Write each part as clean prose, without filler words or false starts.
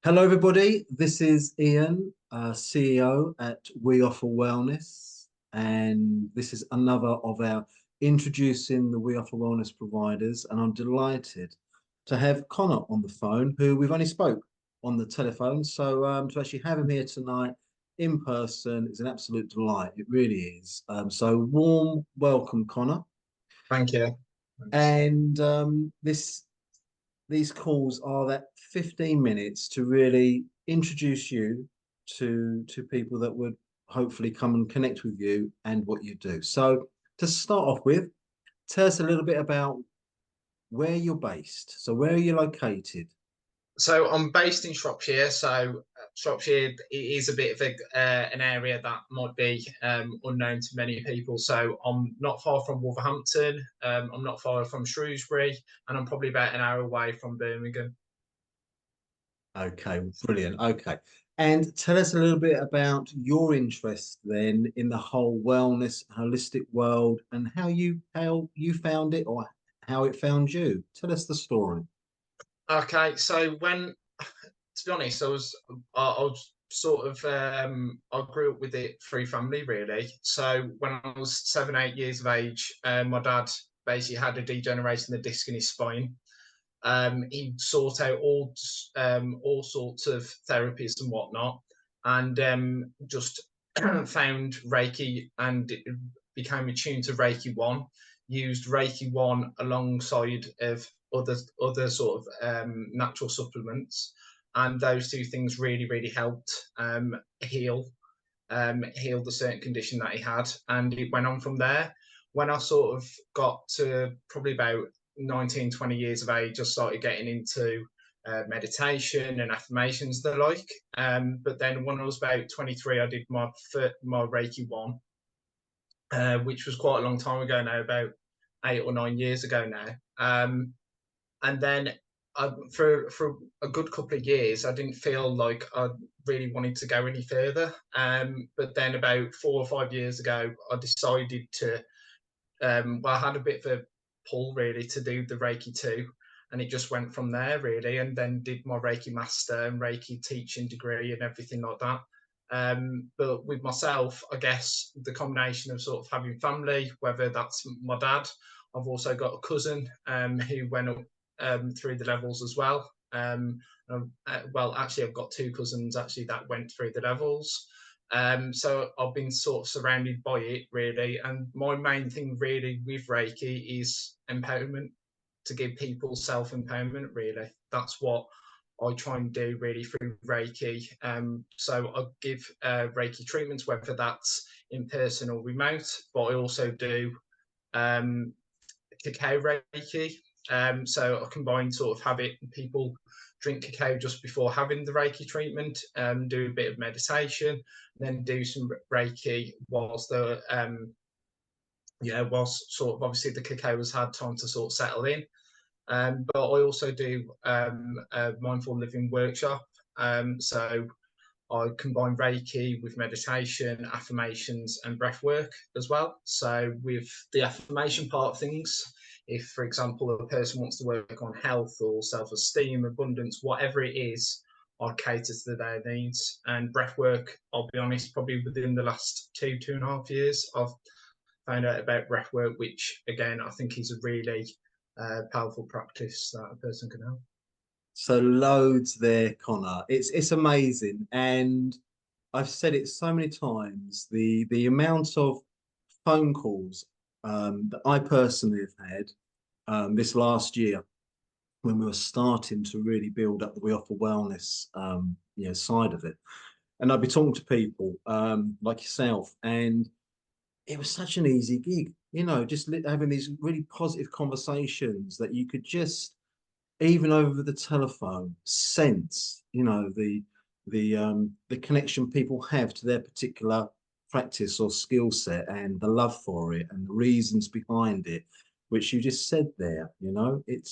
Hello, everybody. This is Ian, CEO at We Offer Wellness, and this is another of our introducing the We Offer Wellness providers. And I'm delighted to have Connor on the phone, who we've only spoke on the telephone. So to actually have him here tonight in person is an absolute delight. It really is. So warm welcome, Connor. Thank you. Thanks. And these calls are that 15 minutes to really introduce you to people that would hopefully come and connect with you and what you do. So to start off with, tell us a little bit about where you're based. So where are you located? So I'm based in Shropshire. So Shropshire is a bit of an area that might be unknown to many people. So I'm not far from Wolverhampton. I'm not far from Shrewsbury, and I'm probably about an hour away from Birmingham. Okay, brilliant. Okay. And tell us a little bit about your interest then in the whole wellness holistic world and how you found it or how it found you. Tell us the story. Okay, so to be honest, I was sort of I grew up with it through family really. So when I was 7, 8 years of age, my dad basically had a degeneration of the disc in his spine. He sought out all sorts of therapies and whatnot, and just found Reiki and became attuned to Reiki One. Used Reiki One alongside of other sort of natural supplements, and those two things really helped heal the certain condition that he had, and it went on from there. When I sort of got to probably about 19, 20 years of age, I started getting into meditation and affirmations the like. But then when I was about 23, I did my Reiki One, which was quite a long time ago now, about 8 or 9 years ago now. And then for a good couple of years, I didn't feel like I really wanted to go any further. But then about 4 or 5 years ago, I decided to. Well, I had a bit of a pull really to do the Reiki 2, and it just went from there really. And then did my Reiki master and Reiki teaching degree and everything like that. But with myself, I guess the combination of sort of having family, whether that's my dad, I've also got a cousin who went up through the levels as well. Well, actually, I've got two cousins actually that went through the levels. So I've been sort of surrounded by it really. And my main thing really with Reiki is empowerment, to give people self empowerment really. That's what I try and do really through Reiki. So I give Reiki treatments, whether that's in person or remote, but I also do um, cacao Reiki. So I combine sort of habit people drink cacao just before having the Reiki treatment, do a bit of meditation, then do some Reiki whilst whilst sort of obviously the cacao has had time to sort of settle in. But I also do a mindful living workshop. So I combine Reiki with meditation, affirmations, and breath work as well. So with the affirmation part of things, if, for example, a person wants to work on health or self-esteem, abundance, whatever it is, I cater to their needs. And breath work, I'll be honest, probably within the last 2, 2.5 years, I've found out about breath work, which again, I think is a really powerful practice that a person can have. So loads there, Connor. It's amazing. And I've said it so many times, the amount of phone calls that I personally have had this last year when we were starting to really build up the We Offer Wellness side of it. And I'd be talking to people like yourself, and it was such an easy gig, just having these really positive conversations that you could just even over the telephone sense, the connection people have to their particular practice or skill set and the love for it and the reasons behind it, which you just said there, it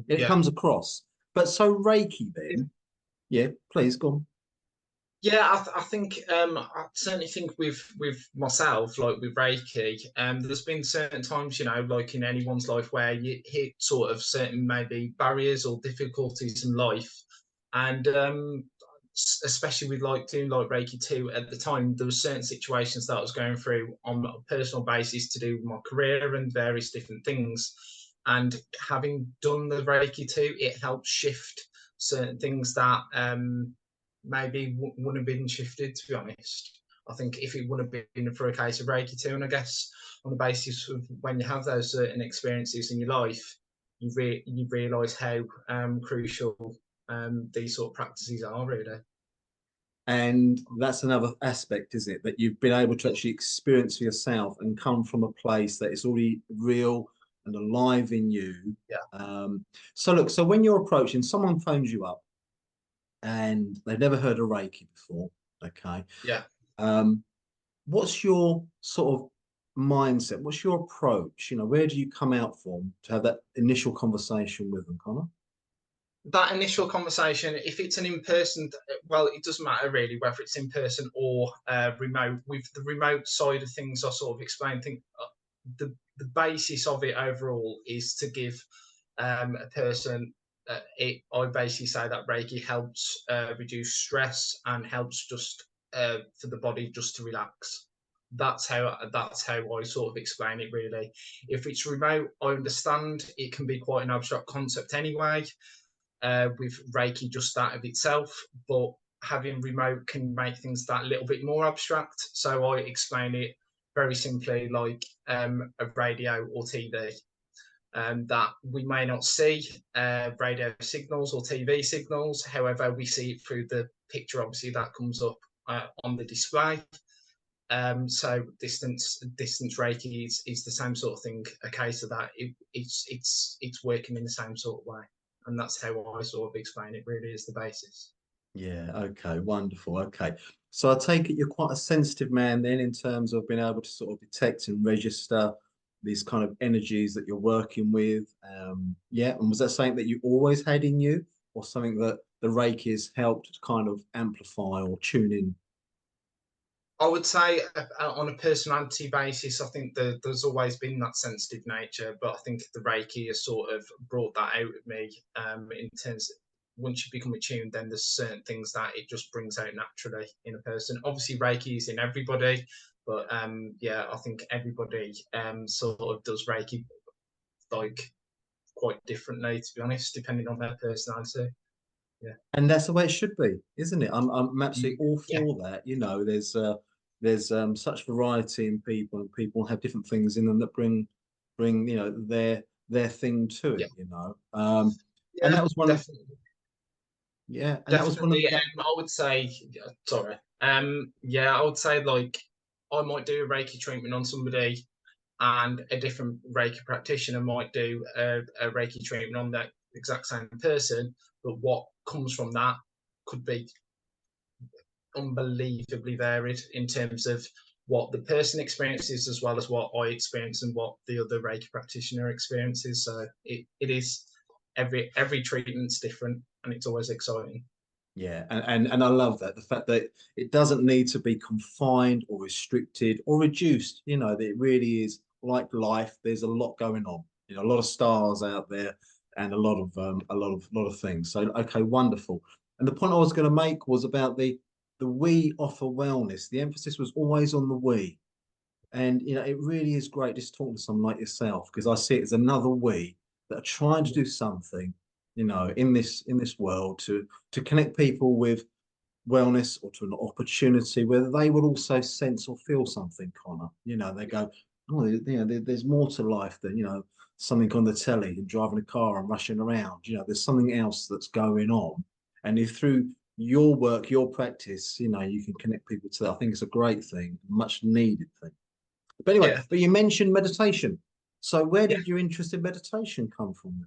Yeah. comes across. But so Reiki then, yeah, please go on. Yeah, I think I certainly think with myself, like with Reiki, there's been certain times, like in anyone's life where you hit sort of certain maybe barriers or difficulties in life, and especially with like doing like Reiki 2 at the time, there were certain situations that I was going through on a personal basis to do with my career and various different things. And having done the Reiki 2, it helped shift certain things that maybe wouldn't have been shifted, to be honest. I think if it would have been for a case of Reiki 2, and I guess on the basis of when you have those certain experiences in your life, you realise how crucial these sort of practices are, really. And that's another aspect, is it? That you've been able to actually experience for yourself and come from a place that is already real and alive in you. Yeah, So look, so when you're approaching, someone phones you up and they've never heard of Reiki before, okay? yeah. Um, what's your sort of mindset? What's your approach? You know, where do you come out from to have that initial conversation with them, Conor? That initial conversation, if it's an in-person, well, it doesn't matter really whether it's in person or remote. With the remote side of things, I sort of explained, the basis of it overall is to give a person, I basically say that Reiki helps reduce stress and helps just for the body just to relax. That's how I sort of explain it, really. If it's remote, I understand it can be quite an abstract concept anyway, with Reiki just that of itself, but having remote can make things that little bit more abstract. So I explain it very simply, like a radio or TV, that we may not see radio signals or TV signals. However, we see it through the picture, obviously, that comes up on the display. So distance Reiki is the same sort of thing. A case of that, it's working in the same sort of way, and that's how I sort of explain it. Really, is the basis. Yeah, okay, wonderful. Okay. So I take it you're quite a sensitive man then in terms of being able to sort of detect and register these kind of energies that you're working with. Yeah, and was that something that you always had in you, or something that the Reiki has helped kind of amplify or tune in? I would say on a personality basis, I think there's always been that sensitive nature, but I think the Reiki has sort of brought that out of me. In terms, once you become attuned, then there's certain things that it just brings out naturally in a person. Obviously, Reiki is in everybody, but yeah, I think everybody sort of does Reiki like quite differently, to be honest, depending on their personality. Yeah, And that's the way it should be, isn't it? I'm absolutely all yeah, for that. You know, there's such variety in people, and people have different things in them that bring you know their thing to yeah, it. You know, and yeah, that was one of definitely. yeah, and that was one of Definitely, the I would say, yeah, sorry. Yeah, I would say like I might do a Reiki treatment on somebody, and a different Reiki practitioner might do a Reiki treatment on that exact same person. But what comes from that could be unbelievably varied in terms of what the person experiences as well as what I experience and what the other Reiki practitioner experiences. So it is every treatment's different, and it's always exciting. Yeah, and I love that, the fact that it doesn't need to be confined or restricted or reduced. You know, that it really is like life. There's a lot going on. You know, a lot of stars out there, and a lot of things. So okay, wonderful. And the point I was going to make was about the we offer wellness. The emphasis was always on the we. And you know, it really is great just talking to someone like yourself, because I see it as another we that are trying to do something, you know, in this world to connect people with wellness or to an opportunity where they would also sense or feel something, Conor. You know, they go, oh, you know, there's more to life than, you know, something on the telly and driving a car and rushing around. You know, there's something else that's going on. And if through your work, your practice, you know, you can connect people to that, I think it's a great thing, much needed thing. But anyway, Yeah, but you mentioned meditation. So where yeah. did your interest in meditation come from?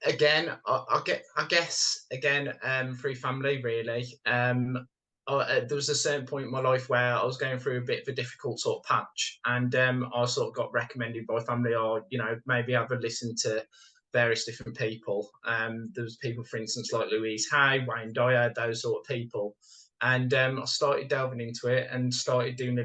Again, I guess again, through family really. There was a certain point in my life where I was going through a bit of a difficult sort of patch, and I sort of got recommended by family, or maybe have a listen to various different people. There was people, for instance, like Louise Hay, Wayne Dyer, those sort of people. And I started delving into it and started doing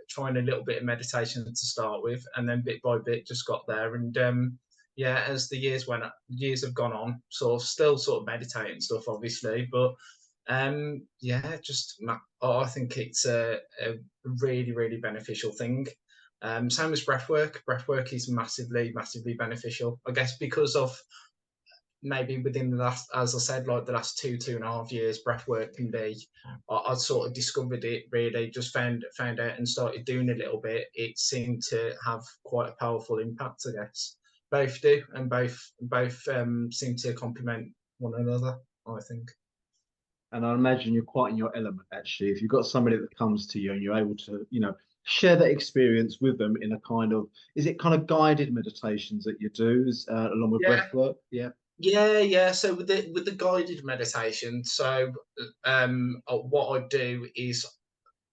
trying a little bit of meditation to start with, and then bit by bit just got there. And yeah, as the years have gone on, so still sort of meditating stuff, obviously, but Yeah, I think it's a really, really beneficial thing. Same as breath work. Breath work is massively, massively beneficial. I guess because of maybe within the last, as I said, like the last 2.5 years, breath work can be. I sort of discovered it really, just found out and started doing a little bit. It seemed to have quite a powerful impact, I guess. Both do, and both seem to complement one another, I think. And I imagine you're quite in your element, actually. If you've got somebody that comes to you and you're able to, share that experience with them in a kind of, is it kind of guided meditations that you do along with Yeah, breath work? Yeah. yeah. So with the guided meditation, so what I do is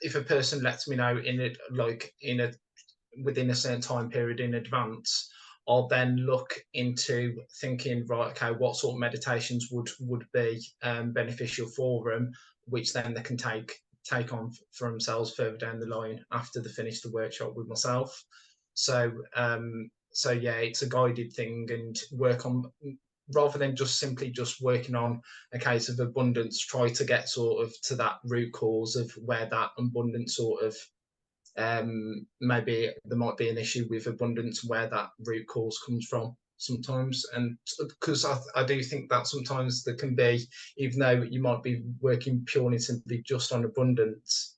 if a person lets me know in it, like in a within a certain time period in advance, I'll then look into thinking, right, okay, what sort of meditations would be beneficial for them, which then they can take on for themselves further down the line after they finish the workshop with myself. So yeah, it's a guided thing and work on rather than just simply just working on a case of abundance, try to get sort of to that root cause of where that abundance sort of maybe there might be an issue with abundance where that root cause comes from sometimes. And because I do think that sometimes there can be, even though you might be working purely simply just on abundance,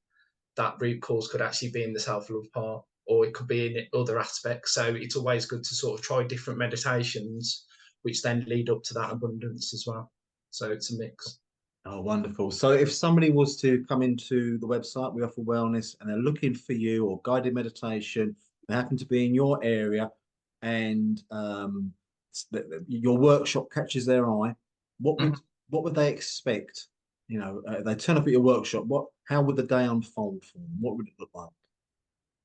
that root cause could actually be in the self-love part, or it could be in other aspects. So it's always good to sort of try different meditations which then lead up to that abundance as well. So it's a mix. Oh, wonderful. So if somebody was to come into the website, We Offer Wellness, and they're looking for you or guided meditation, they happen to be in your area and your workshop catches their eye, what would Mhm. what would they expect? They turn up at your workshop, how would the day unfold for them? What would it look like?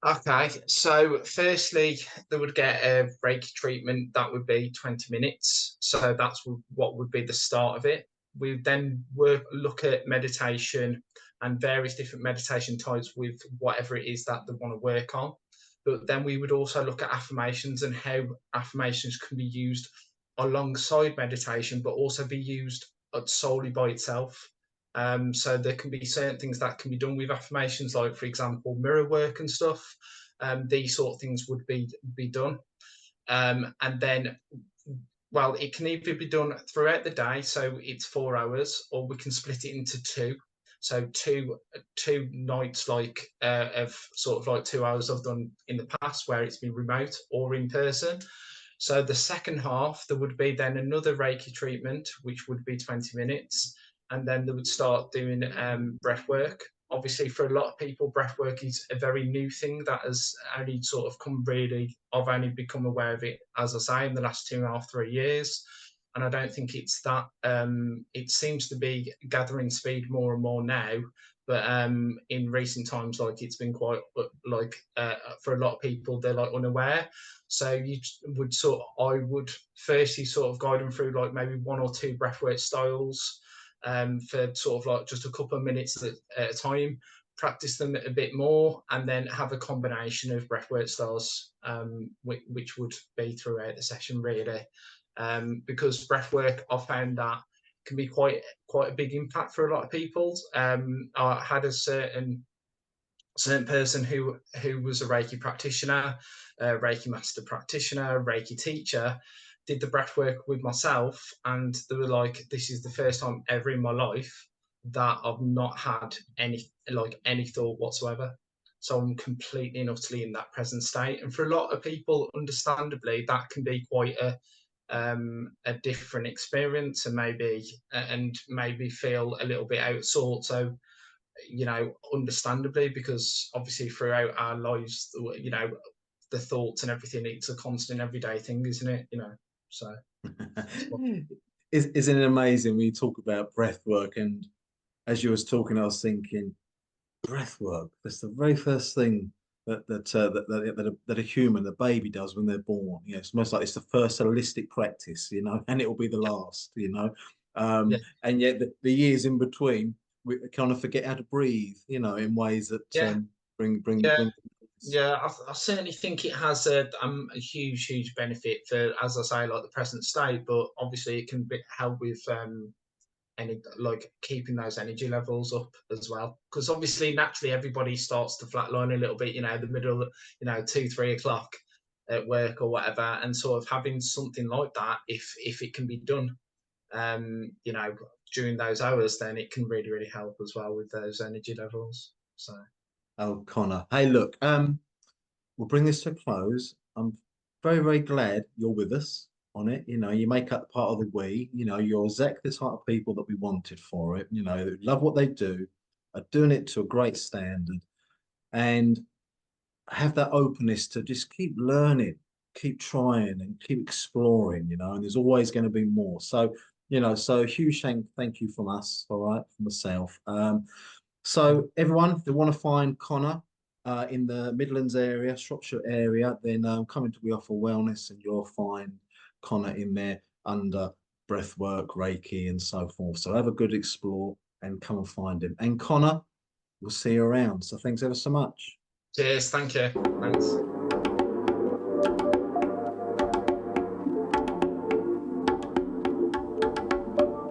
Okay, so firstly, they would get a Reiki treatment that would be 20 minutes. So that's what would be the start of it. We would then look at meditation and various different meditation types with whatever it is that they want to work on. But then we would also look at affirmations and how affirmations can be used alongside meditation, but also be used solely by itself. So there can be certain things that can be done with affirmations, like for example, mirror work and stuff. These sort of things would be done, and then, well, it can either be done throughout the day, so it's 4 hours, or we can split it into two. So two nights, like of sort of like 2 hours I've done in the past, where it's been remote or in person. So the second half, there would be then another Reiki treatment, which would be 20 minutes. And then they would start doing breath work. Obviously, for a lot of people, breath work is a very new thing that has only sort of come really, I've only become aware of it, as I say, in the last 2.5, 3 years. And I don't think it's that, it seems to be gathering speed more and more now. But in recent times, like it's been quite like for a lot of people, they're like unaware. So I would firstly sort of guide them through like maybe one or two breathwork styles for sort of like just a couple of minutes at a time, practice them a bit more, and then have a combination of breathwork styles, which would be throughout the session really. Because breathwork, I found that can be quite a big impact for a lot of people. I had a certain person who was a Reiki practitioner, a Reiki master practitioner, Reiki teacher, did the breath work with myself, and they were like, "This is the first time ever in my life that I've not had any thought whatsoever." So I'm completely and utterly in that present state. And for a lot of people, understandably, that can be quite a different experience, and maybe feel a little bit out of sorts. So understandably, because obviously throughout our lives, the thoughts and everything, it's a constant everyday thing, isn't it? So Isn't it amazing when you talk about breath work? And as you was talking, I was thinking, breath work. That's the very first thing that a human, a baby, does when they're born. It's most like it's the first holistic practice, and it will be the last. yeah, And yet the years in between, we kind of forget how to breathe, in ways that yeah, bring. yeah. Yeah, I certainly think it has a huge benefit for, as I say, like the present state. But obviously, it can help with like keeping those energy levels up as well. Because obviously, naturally, everybody starts to flatline a little bit. The middle, 2, 3 o'clock at work or whatever, and sort of having something like that, if it can be done, during those hours, then it can really, really help as well with those energy levels. So. Oh, Connor. Hey, look, we'll bring this to a close. I'm very, very glad you're with us on it. You make up part of the we. You're exactly the type of people that we wanted for it. That love what they do, are doing it to a great standard, and have that openness to just keep learning, keep trying, and keep exploring. And there's always going to be more. So a huge thank you from us, all right, from myself. So everyone, if they want to find Connor in the Midlands area, Shropshire area, then come into We Offer Wellness and you'll find Connor in there under breathwork, Reiki, and so forth. So have a good explore and come and find him. And Connor, we'll see you around. So thanks ever so much. Cheers. Thank you. Thanks.